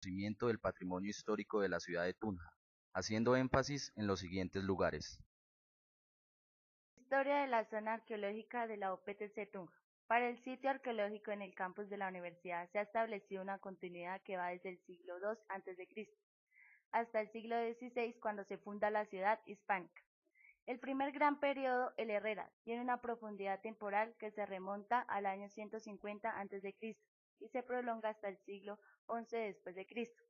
conocimiento del patrimonio histórico de la ciudad de Tunja, haciendo énfasis en los siguientes lugares. Historia de la zona arqueológica de la UPTC Tunja. Para el sitio arqueológico en el campus de la universidad se ha establecido una continuidad que va desde el siglo II a.C. hasta el siglo XVI, cuando se funda la ciudad hispánica. El primer gran periodo, el Herrera, tiene una profundidad temporal que se remonta al año 150 a.C. y se prolonga hasta el siglo XI después de Cristo.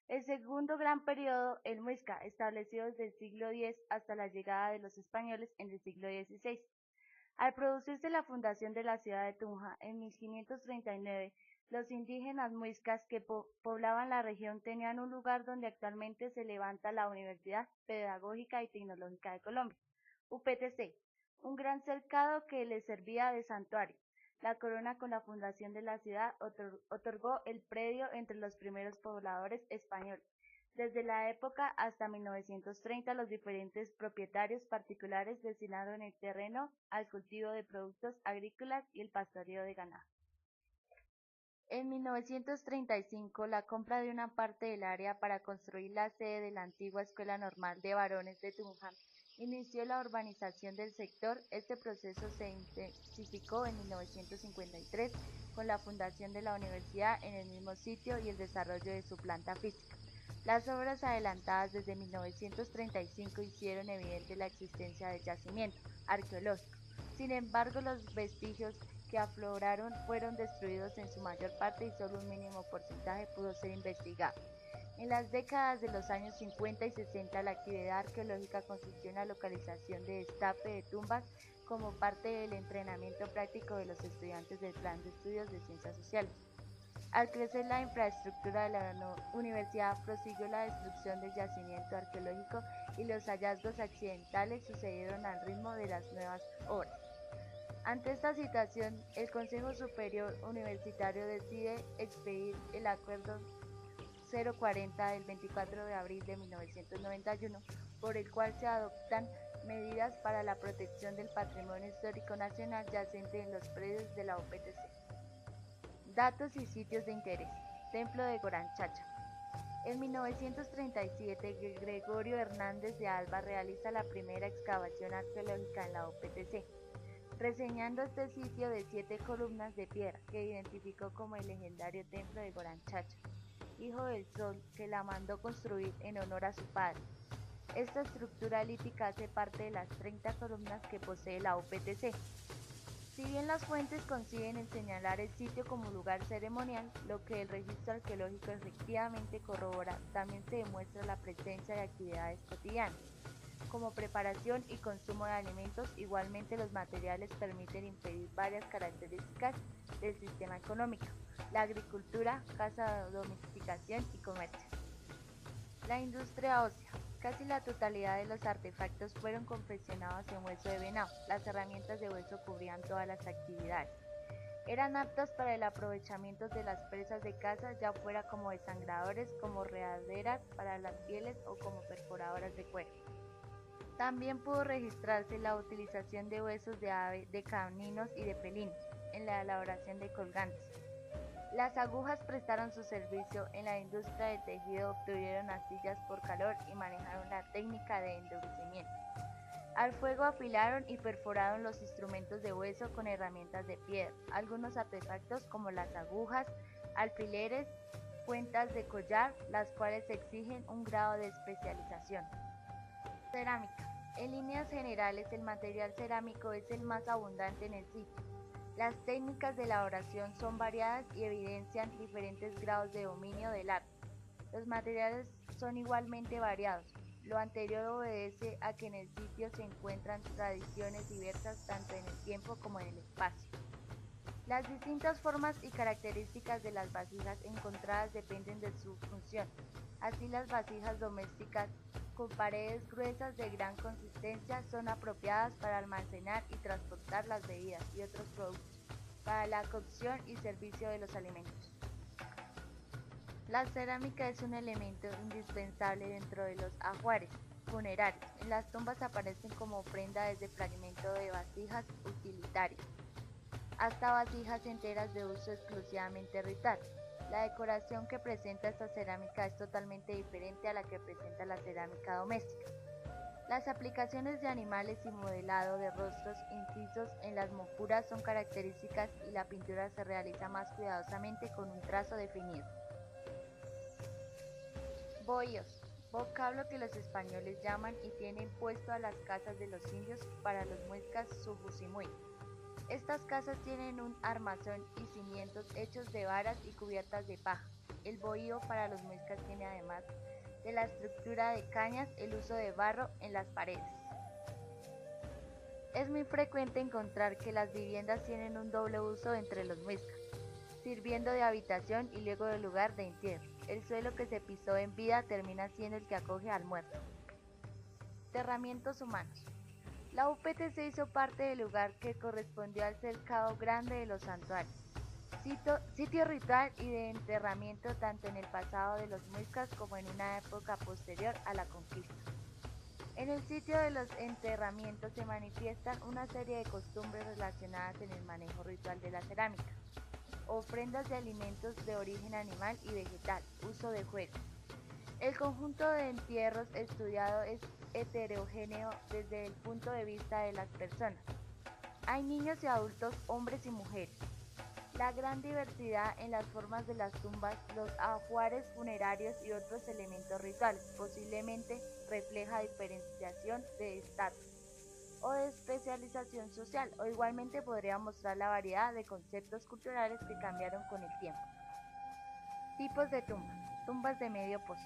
El segundo gran periodo, el Muisca, establecido desde el siglo X hasta la llegada de los españoles en el siglo XVI. Al producirse la fundación de la ciudad de Tunja en 1539, los indígenas muiscas que poblaban la región tenían un lugar donde actualmente se levanta la Universidad Pedagógica y Tecnológica de Colombia, UPTC, un gran cercado que les servía de santuario. La corona, con la fundación de la ciudad, otorgó el predio entre los primeros pobladores españoles. Desde la época hasta 1930, los diferentes propietarios particulares destinaron el terreno al cultivo de productos agrícolas y el pastoreo de ganado. En 1935, la compra de una parte del área para construir la sede de la antigua Escuela Normal de Varones de Tunja inició la urbanización del sector. Este proceso se intensificó en 1953 con la fundación de la universidad en el mismo sitio y el desarrollo de su planta física. Las obras adelantadas desde 1935 hicieron evidente la existencia del yacimiento arqueológico. Sin embargo, los vestigios que afloraron fueron destruidos en su mayor parte y solo un mínimo porcentaje pudo ser investigado. En las décadas de los años 50 y 60, la actividad arqueológica consistió en la localización de destape de tumbas como parte del entrenamiento práctico de los estudiantes del Plan de Estudios de Ciencias Sociales. Al crecer la infraestructura de la universidad, prosiguió la destrucción del yacimiento arqueológico y los hallazgos accidentales sucedieron al ritmo de las nuevas obras. Ante esta situación, el Consejo Superior Universitario decide expedir el Acuerdo 040 del 24 de abril de 1991, por el cual se adoptan medidas para la protección del patrimonio histórico nacional yacente en los predios de la UPTC. Datos y sitios de interés. Templo de Goranchacha. En 1937, Gregorio Hernández de Alba realiza la primera excavación arqueológica en la UPTC, reseñando este sitio de 7 columnas de piedra, que identificó como el legendario Templo de Goranchacha, hijo del Sol, que la mandó construir en honor a su padre. Esta estructura lítica hace parte de las 30 columnas que posee la UPTC. Si bien las fuentes coinciden en señalar el sitio como lugar ceremonial, lo que el registro arqueológico efectivamente corrobora, también se demuestra la presencia de actividades cotidianas, como preparación y consumo de alimentos. Igualmente, los materiales permiten inferir varias características del sistema económico: la agricultura, casa de domesticación y comercio. La industria ósea. Casi la totalidad de los artefactos fueron confeccionados en hueso de venado. Las herramientas de hueso cubrían todas las actividades. Eran aptas para el aprovechamiento de las presas de caza, ya fuera como desangradores, como readeras para las pieles o como perforadoras de cuero. También pudo registrarse la utilización de huesos de ave, de caninos y de felinos en la elaboración de colgantes. Las agujas prestaron su servicio en la industria del tejido, obtuvieron astillas por calor y manejaron la técnica de endurecimiento. Al fuego afilaron y perforaron los instrumentos de hueso con herramientas de piedra. Algunos artefactos, como las agujas, alfileres, cuentas de collar, las cuales exigen un grado de especialización. Cerámica. En líneas generales, el material cerámico es el más abundante en el sitio. Las técnicas de elaboración son variadas y evidencian diferentes grados de dominio del arte. Los materiales son igualmente variados. Lo anterior obedece a que en el sitio se encuentran tradiciones diversas tanto en el tiempo como en el espacio. Las distintas formas y características de las vasijas encontradas dependen de su función. Así, las vasijas domésticas con paredes gruesas de gran consistencia son apropiadas para almacenar y transportar las bebidas y otros productos, para la cocción y servicio de los alimentos. La cerámica es un elemento indispensable dentro de los ajuares funerarios. En las tumbas aparecen como ofrenda desde fragmentos de vasijas utilitarias hasta vasijas enteras de uso exclusivamente ritual. La decoración que presenta esta cerámica es totalmente diferente a la que presenta la cerámica doméstica. Las aplicaciones de animales y modelado de rostros incisos en las monturas son características y la pintura se realiza más cuidadosamente con un trazo definido. Bohíos, vocablo que los españoles llaman y tienen puesto a las casas de los indios, para los muiscas Sujusimuy. Estas casas tienen un armazón y cimientos hechos de varas y cubiertas de paja. El bohío para los muiscas tiene, además de la estructura de cañas, el uso de barro en las paredes. Es muy frecuente encontrar que las viviendas tienen un doble uso entre los muiscas, sirviendo de habitación y luego de lugar de entierro. El suelo que se pisó en vida termina siendo el que acoge al muerto. Enterramientos humanos. La UPTC hizo parte del lugar que correspondió al cercado grande de los santuarios, sitio ritual y de enterramiento tanto en el pasado de los muiscas como en una época posterior a la conquista. En el sitio de los enterramientos se manifiestan una serie de costumbres relacionadas en el manejo ritual de la cerámica, ofrendas de alimentos de origen animal y vegetal, uso de juego. El conjunto de entierros estudiado es heterogéneo desde el punto de vista de las personas. Hay niños y adultos, hombres y mujeres. La gran diversidad en las formas de las tumbas, los ajuares funerarios y otros elementos rituales posiblemente refleja diferenciación de estatus o de especialización social, o igualmente podría mostrar la variedad de conceptos culturales que cambiaron con el tiempo. Tipos de tumba. Tumbas de medio pozo.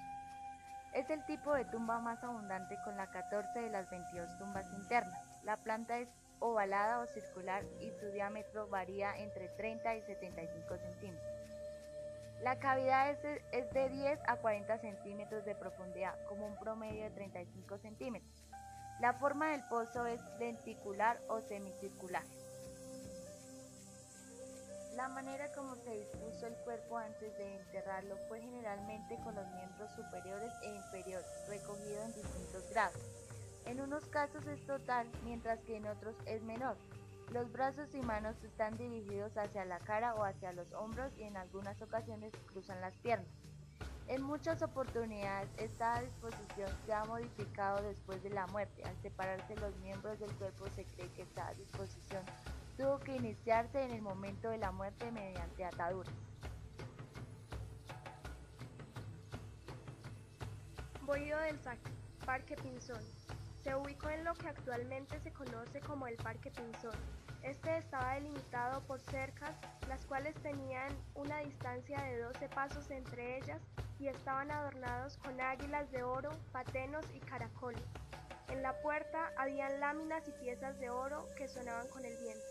Es el tipo de tumba más abundante con la 14 de las 22 tumbas internas. La planta es ovalada o circular y su diámetro varía entre 30 y 75 centímetros. La cavidad es de 10 a 40 centímetros de profundidad, como un promedio de 35 centímetros. La forma del pozo es lenticular o semicircular. La manera como se dispuso el cuerpo antes de enterrarlo fue generalmente con los miembros superiores e inferiores recogidos en distintos grados. En unos casos es total, mientras que en otros es menor. Los brazos y manos están dirigidos hacia la cara o hacia los hombros y en algunas ocasiones cruzan las piernas. En muchas oportunidades esta disposición se ha modificado después de la muerte. Al separarse los miembros del cuerpo se cree que esta disposición tuvo que iniciarse en el momento de la muerte mediante ataduras. Bohío del Saque, Parque Pinzón. Se ubicó en lo que actualmente se conoce como el Parque Pinzón. Este estaba delimitado por cercas, las cuales tenían una distancia de 12 pasos entre ellas y estaban adornados con águilas de oro, patenos y caracoles. En la puerta habían láminas y piezas de oro que sonaban con el viento.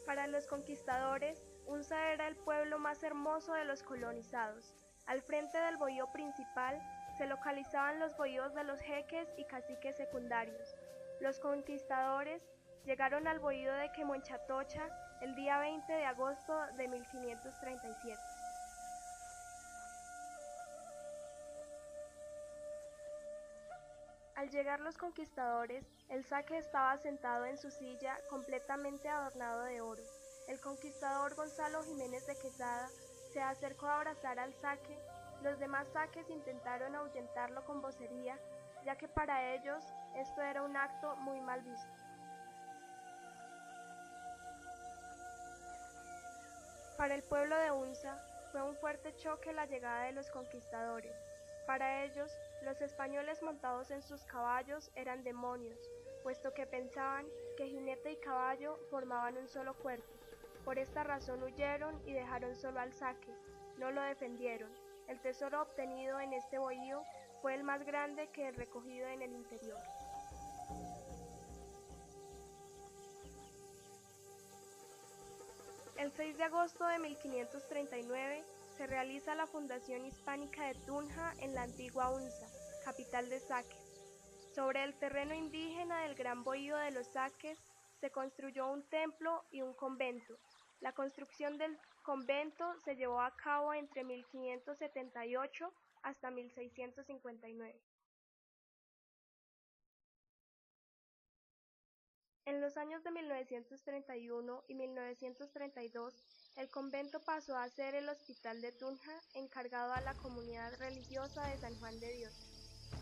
Para los conquistadores, Unza era el pueblo más hermoso de los colonizados. Al frente del bohío principal se localizaban los bohíos de los jeques y caciques secundarios. Los conquistadores llegaron al bohío de Quemonchatocha el día 20 de agosto de 1537. Al llegar los conquistadores, el saque estaba sentado en su silla completamente adornado de oro. El conquistador Gonzalo Jiménez de Quesada se acercó a abrazar al saque. Los demás saques intentaron ahuyentarlo con vocería, ya que para ellos esto era un acto muy mal visto. Para el pueblo de Unza fue un fuerte choque la llegada de los conquistadores. Para ellos, los españoles montados en sus caballos eran demonios, puesto que pensaban que jinete y caballo formaban un solo cuerpo. Por esta razón huyeron y dejaron solo al saque, no lo defendieron. El tesoro obtenido en este bohío fue el más grande que el recogido en el interior. El 6 de agosto de 1539 se realiza la fundación hispánica de Tunja en la antigua Unza, capital de Saques. Sobre el terreno indígena del Gran Bohío de los Saques se construyó un templo y un convento. La construcción del convento se llevó a cabo entre 1578 hasta 1659. En los años de 1931 y 1932, el convento pasó a ser el Hospital de Tunja, encargado a la comunidad religiosa de San Juan de Dios.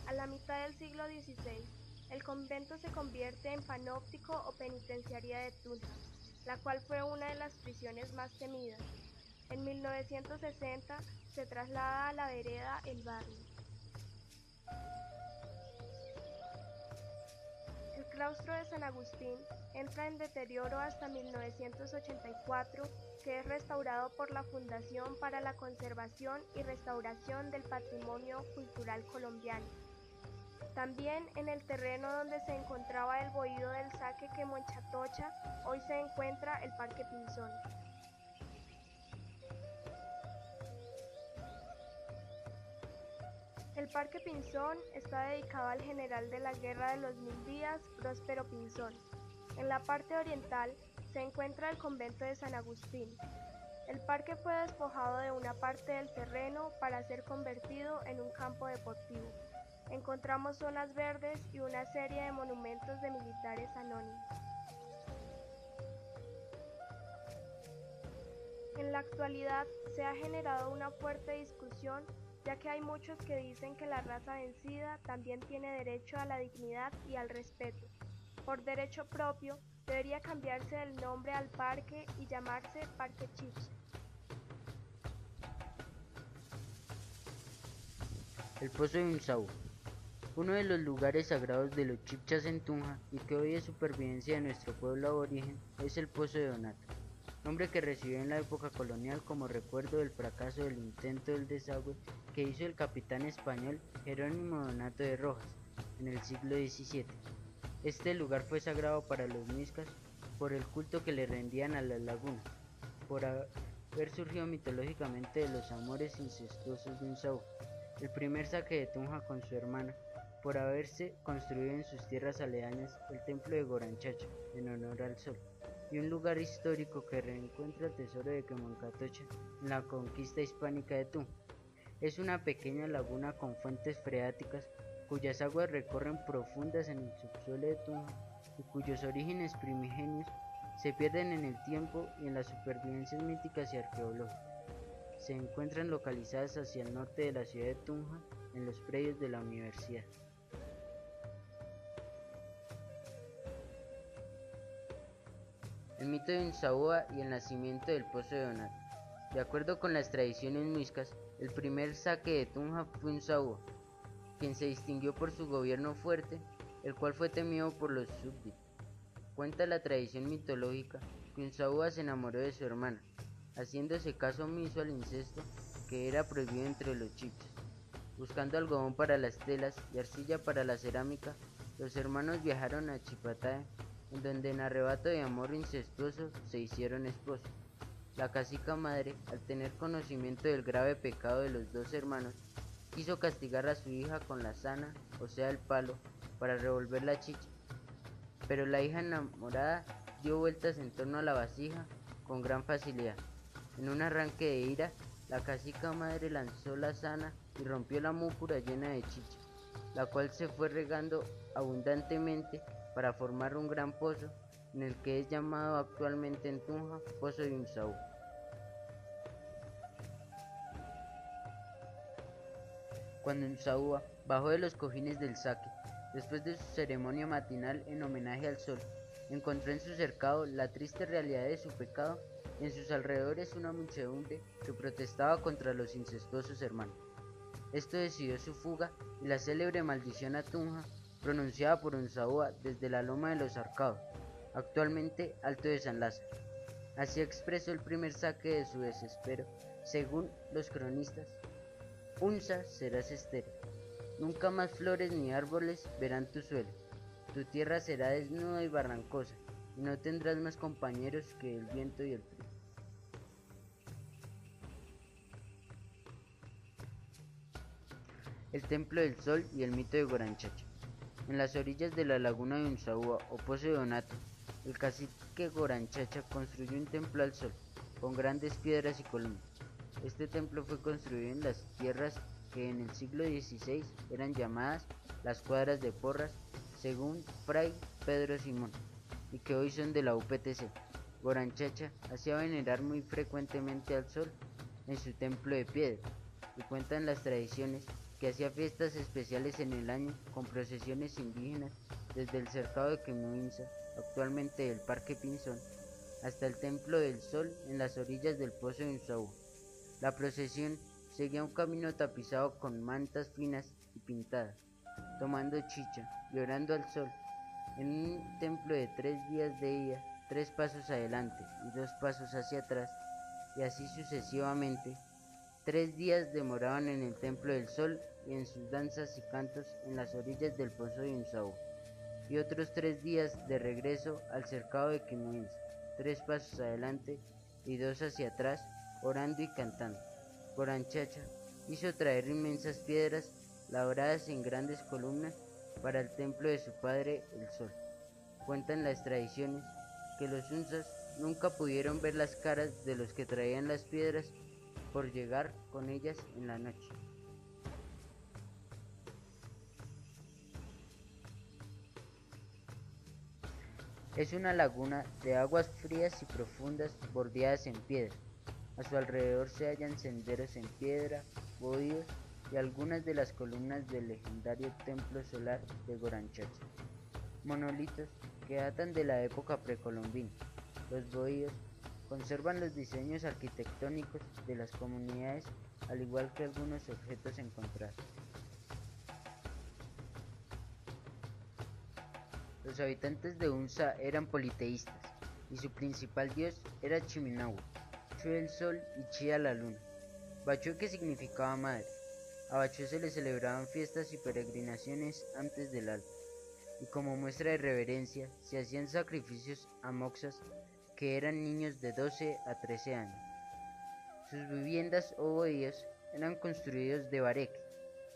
A la mitad del siglo XVI, el convento se convierte en panóptico o penitenciaría de Tunja, la cual fue una de las prisiones más temidas. En 1960 se traslada a la vereda El Barrio. El claustro de San Agustín entra en deterioro hasta 1984, que es restaurado por la Fundación para la Conservación y Restauración del Patrimonio Cultural Colombiano. También en el terreno donde se encontraba el bohío del Saque quemó en Chatocha, hoy se encuentra el Parque Pinzón. El Parque Pinzón está dedicado al general de la Guerra de los Mil Días, Próspero Pinzón. En la parte oriental se encuentra el convento de San Agustín. El parque fue despojado de una parte del terreno para ser convertido en un campo deportivo. Encontramos zonas verdes y una serie de monumentos de militares anónimos. En la actualidad se ha generado una fuerte discusión, ya que hay muchos que dicen que la raza vencida también tiene derecho a la dignidad y al respeto. Por derecho propio, debería cambiarse el nombre al parque y llamarse Parque Chipcha. El Pozo de Unzaú, uno de los lugares sagrados de los chipchas en Tunja y que hoy es supervivencia de nuestro pueblo aborigen, es el Pozo de Donato, nombre que recibió en la época colonial como recuerdo del fracaso del intento del desagüe que hizo el capitán español Jerónimo Donato de Rojas en el siglo XVII. Este lugar fue sagrado para los muiscas por el culto que le rendían a la laguna, por haber surgido mitológicamente de los amores incestuosos de Unzaú, el primer saque de Tunja con su hermana, por haberse construido en sus tierras aledañas el templo de Goranchacha, en honor al sol, y un lugar histórico que reencuentra el tesoro de Quemoncatocha en la conquista hispánica de Tunja. Es una pequeña laguna con fuentes freáticas cuyas aguas recorren profundas en el subsuelo de Tunja y cuyos orígenes primigenios se pierden en el tiempo y en las supervivencias míticas y arqueológicas. Se encuentran localizadas hacia el norte de la ciudad de Tunja, en los predios de la universidad. El mito de Unzaúa y el nacimiento del Pozo de Donato. De acuerdo con las tradiciones muiscas, el primer saque de Tunja fue Unzaúa, quien se distinguió por su gobierno fuerte, el cual fue temido por los súbditos. Cuenta la tradición mitológica que Unzaúa se enamoró de su hermana, haciéndose caso omiso al incesto que era prohibido entre los chipchas. Buscando algodón para las telas y arcilla para la cerámica, los hermanos viajaron a Chipatae, en donde en arrebato de amor incestuoso se hicieron esposos. La cacica madre, al tener conocimiento del grave pecado de los dos hermanos, quiso castigar a su hija con la sana, o sea el palo, para revolver la chicha. Pero la hija enamorada dio vueltas en torno a la vasija con gran facilidad. En un arranque de ira, la cacica madre lanzó la sana y rompió la múpura llena de chicha, la cual se fue regando abundantemente para formar un gran pozo, en el que es llamado actualmente en Tunja Pozo de Unzaú. Cuando Unzaúa bajó de los cojines del saque, después de su ceremonia matinal en homenaje al sol, encontró en su cercado la triste realidad de su pecado y en sus alrededores una muchedumbre que protestaba contra los incestuosos hermanos. Esto decidió su fuga y la célebre maldición a Tunja, pronunciada por Unzaúa desde la loma de los Arcados, actualmente Alto de San Lázaro. Así expresó el primer saque de su desespero, según los cronistas: Unza serás estéril, nunca más flores ni árboles verán tu suelo, tu tierra será desnuda y barrancosa, y no tendrás más compañeros que el viento y el frío. El Templo del Sol y el mito de Goranchacha. En las orillas de la laguna de Unzaúa o Pozo de Donato, el cacique Goranchacha construyó un templo al sol, con grandes piedras y columnas. Este templo fue construido en las tierras que en el siglo XVI eran llamadas las Cuadras de Porras, según Fray Pedro Simón, y que hoy son de la UPTC. Goranchacha hacía venerar muy frecuentemente al sol en su templo de piedra, y cuentan las tradiciones que hacía fiestas especiales en el año con procesiones indígenas desde el cercado de Quemuinza, actualmente el Parque Pinzón, hasta el Templo del Sol en las orillas del Pozo de Unzaú. La procesión seguía un camino tapizado con mantas finas y pintadas, tomando chicha y orando al sol, en un templo de 3 días de ida, 3 pasos adelante y 2 pasos hacia atrás, y así sucesivamente. 3 días demoraban en el Templo del Sol y en sus danzas y cantos en las orillas del Pozo de Unzaú, y otros 3 días de regreso al cercado de Quemuinza, 3 pasos adelante y 2 hacia atrás, orando y cantando. Goranchacha hizo traer inmensas piedras labradas en grandes columnas para el templo de su padre el Sol. Cuentan las tradiciones que los unzas nunca pudieron ver las caras de los que traían las piedras por llegar con ellas en la noche. Es una laguna de aguas frías y profundas bordeadas en piedra. A su alrededor se hallan senderos en piedra, bohíos y algunas de las columnas del legendario templo solar de Goranchacha. Monolitos que datan de la época precolombina. Los bohíos conservan los diseños arquitectónicos de las comunidades, al igual que algunos objetos encontrados. Los habitantes de Unza eran politeístas, y su principal dios era Chiminahua, Chu el sol y Chía la luna. Bachó, que significaba madre. A Bachó se le celebraban fiestas y peregrinaciones antes del alba, y como muestra de reverencia se hacían sacrificios a moxas, que eran niños de 12 a 13 años. Sus viviendas o bohíos eran construidos de bareque,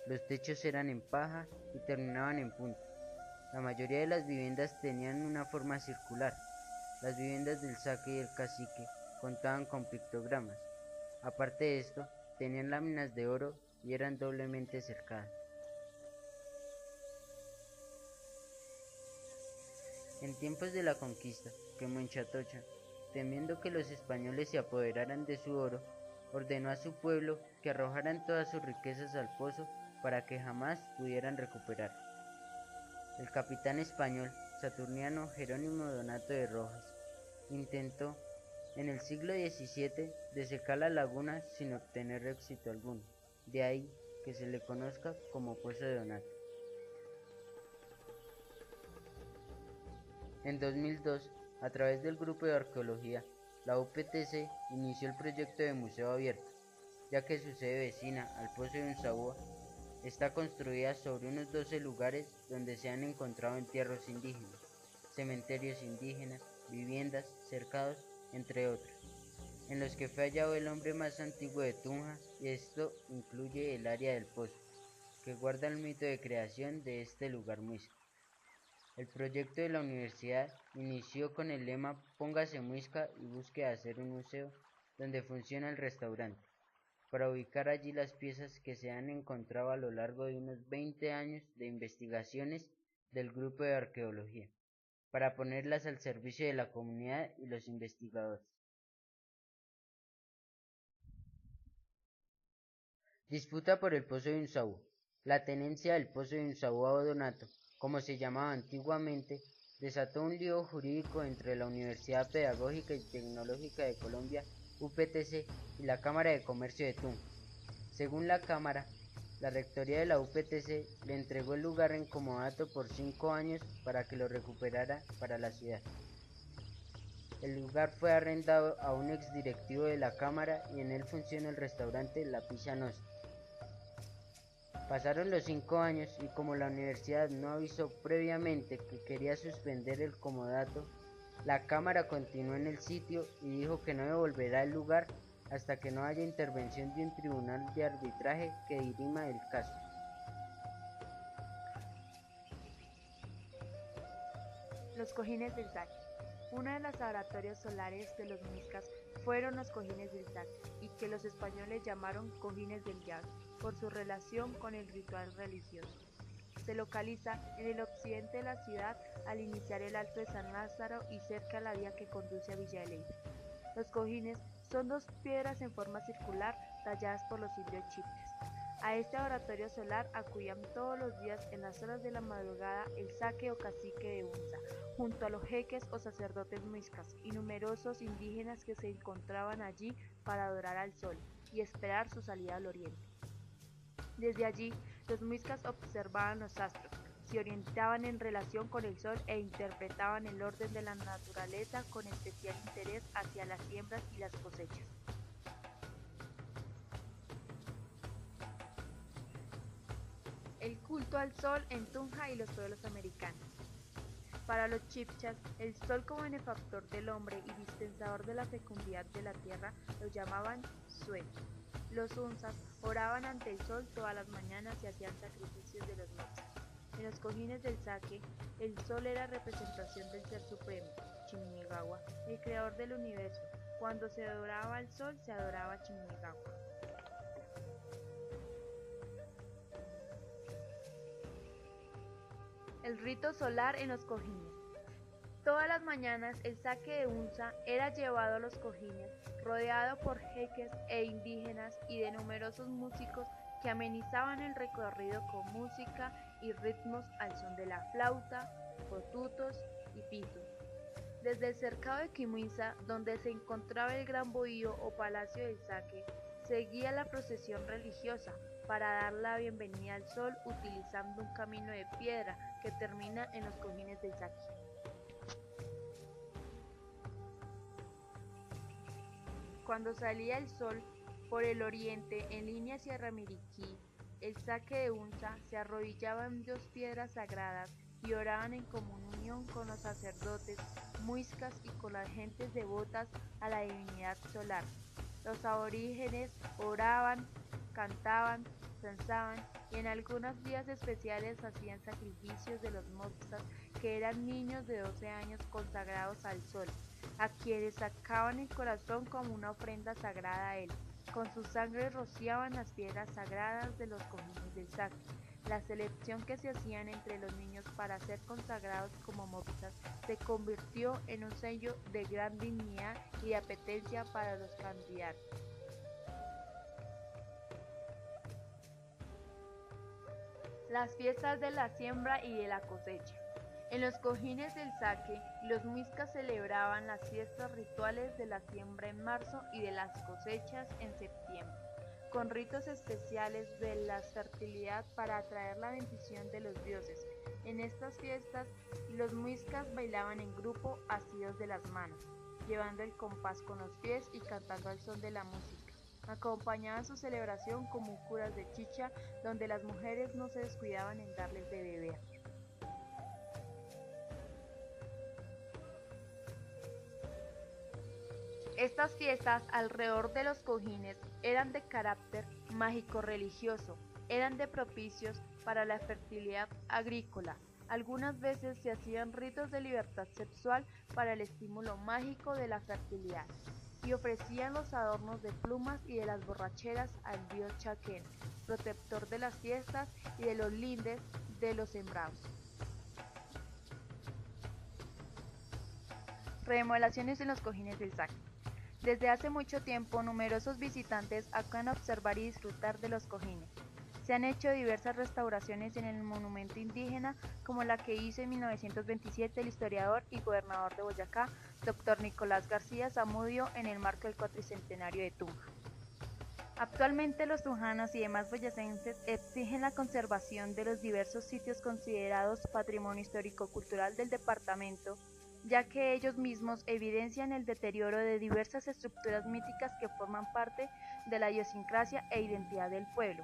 los techos eran en paja y terminaban en punta. La mayoría de las viviendas tenían una forma circular. Las viviendas del saque y el cacique contaban con pictogramas. Aparte de esto, tenían láminas de oro y eran doblemente cercadas. En tiempos de la conquista, Quemonchatocha, temiendo que los españoles se apoderaran de su oro, ordenó a su pueblo que arrojaran todas sus riquezas al pozo para que jamás pudieran recuperar. El capitán español Saturniano Jerónimo Donato de Rojas intentó en el siglo XVII desecar la laguna sin obtener éxito alguno, de ahí que se le conozca como Pozo de Donato. En 2002, a través del Grupo de Arqueología, la UPTC inició el proyecto de museo abierto, ya que su sede vecina al Pozo de Unzaúa está construida sobre unos 12 lugares donde se han encontrado entierros indígenas, cementerios indígenas, viviendas, cercados, entre otros, en los que fue hallado el hombre más antiguo de Tunja, y esto incluye el área del Pozo, que guarda el mito de creación de este lugar muisca. El proyecto de la universidad inició con el lema Póngase Muisca y busque hacer un museo donde funciona el restaurante, para ubicar allí las piezas que se han encontrado a lo largo de unos 20 años de investigaciones del Grupo de Arqueología, para ponerlas al servicio de la comunidad y los investigadores. Disputa por el Pozo de Unzaú. La tenencia del Pozo de Unzaú a Donato, como se llamaba antiguamente, desató un lío jurídico entre la Universidad Pedagógica y Tecnológica de Colombia, UPTC, y la Cámara de Comercio de Tunja. Según la Cámara, la rectoría de la UPTC le entregó el lugar en comodato por 5 años para que lo recuperara para la ciudad. El lugar fue arrendado a un exdirectivo de la Cámara y en él funciona el restaurante La Pizza Nostra. Pasaron los 5 años y como la universidad no avisó previamente que quería suspender el comodato, la Cámara continuó en el sitio y dijo que no devolverá el lugar hasta que no haya intervención de un tribunal de arbitraje que dirima el caso. Los cojines del Saque. Uno de los oratorios solares de los muiscas fueron los cojines del Saque, y que los españoles llamaron cojines del diablo, por su relación con el ritual religioso. se localiza en el occidente de la ciudad al iniciar el Alto de San Lázaro y cerca a la vía que conduce a Villa de Leyva. Los cojines son dos piedras en forma circular talladas por los indios chipches. A este oratorio solar acudían todos los días en las horas de la madrugada el saque o cacique de Unza, junto a los jeques o sacerdotes muiscas y numerosos indígenas que se encontraban allí para adorar al sol y esperar su salida al oriente. Desde allí, los muiscas observaban los astros, se orientaban en relación con el sol e interpretaban el orden de la naturaleza con especial interés hacia las siembras y las cosechas. El culto al sol en Tunja y los pueblos americanos. Para los chibchas, el sol como benefactor del hombre y dispensador de la fecundidad de la tierra lo llamaban Suet. Los unzas oraban ante el sol todas las mañanas y hacían sacrificios de los mochas. En los cojines del saque, el sol era representación del Ser Supremo, Chimnigawa, el creador del universo. Cuando se adoraba al sol, se adoraba a Chimnigawa. El rito solar en los cojines. Todas las mañanas el saque de Unza era llevado a los cojines, rodeado por jeques e indígenas y de numerosos músicos que amenizaban el recorrido con música y ritmos al son de la flauta, cotutos y pitos. Desde el cercado de Quimuiza, donde se encontraba el gran bohío o palacio del saque, seguía la procesión religiosa para dar la bienvenida al sol utilizando un camino de piedra que termina en los cojines del saque. Cuando salía el sol por el oriente en línea hacia Ramiriquí, el saque de Unza se arrodillaba en dos piedras sagradas y oraban en comunión con los sacerdotes, muiscas y con las gentes devotas a la divinidad solar. Los aborígenes oraban, cantaban, danzaban y en algunos días especiales hacían sacrificios de los moxas, que eran niños de 12 años consagrados al sol, a quienes sacaban el corazón como una ofrenda sagrada a él. Con su sangre rociaban las piedras sagradas de los cojines del saque. La selección que se hacían entre los niños para ser consagrados como moxas se convirtió en un sello de gran dignidad y de apetencia para los candidatos. Las fiestas de la siembra y de la cosecha. En los cojines del saque, los muiscas celebraban las fiestas rituales de la siembra en marzo y de las cosechas en septiembre, con ritos especiales de la fertilidad para atraer la bendición de los dioses. En estas fiestas, los muiscas bailaban en grupo asidos de las manos, llevando el compás con los pies y cantando al son de la música. Acompañaban su celebración con curas de chicha, donde las mujeres no se descuidaban en darles de beber. Estas fiestas alrededor de los cojines eran de carácter mágico-religioso, eran de propicios para la fertilidad agrícola. Algunas veces se hacían ritos de libertad sexual para el estímulo mágico de la fertilidad y ofrecían los adornos de plumas y de las borracheras al dios Chaquén, protector de las fiestas y de los lindes de los sembrados. Remodelaciones en los cojines del saque. Desde hace mucho tiempo, numerosos visitantes acuden a observar y disfrutar de los cojines. Se han hecho diversas restauraciones en el monumento indígena, como la que hizo en 1927 el historiador y gobernador de Boyacá, Dr. Nicolás García Zamudio, en el marco del cuatricentenario de Tunja. Actualmente los tunjanos y demás boyacenses exigen la conservación de los diversos sitios considerados Patrimonio Histórico-Cultural del departamento, ya que ellos mismos evidencian el deterioro de diversas estructuras míticas que forman parte de la idiosincrasia e identidad del pueblo.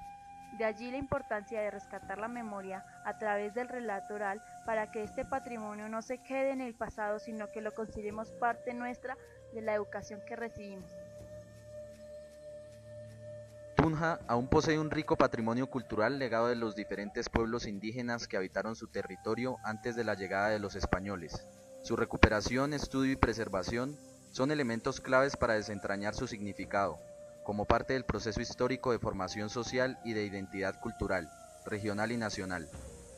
De allí la importancia de rescatar la memoria a través del relato oral para que este patrimonio no se quede en el pasado, sino que lo consideremos parte nuestra de la educación que recibimos. Tunja aún posee un rico patrimonio cultural legado de los diferentes pueblos indígenas que habitaron su territorio antes de la llegada de los españoles. Su recuperación, estudio y preservación son elementos claves para desentrañar su significado, como parte del proceso histórico de formación social y de identidad cultural, regional y nacional.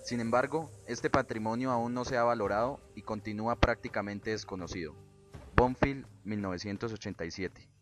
Sin embargo, este patrimonio aún no se ha valorado y continúa prácticamente desconocido. Bonfil, 1987.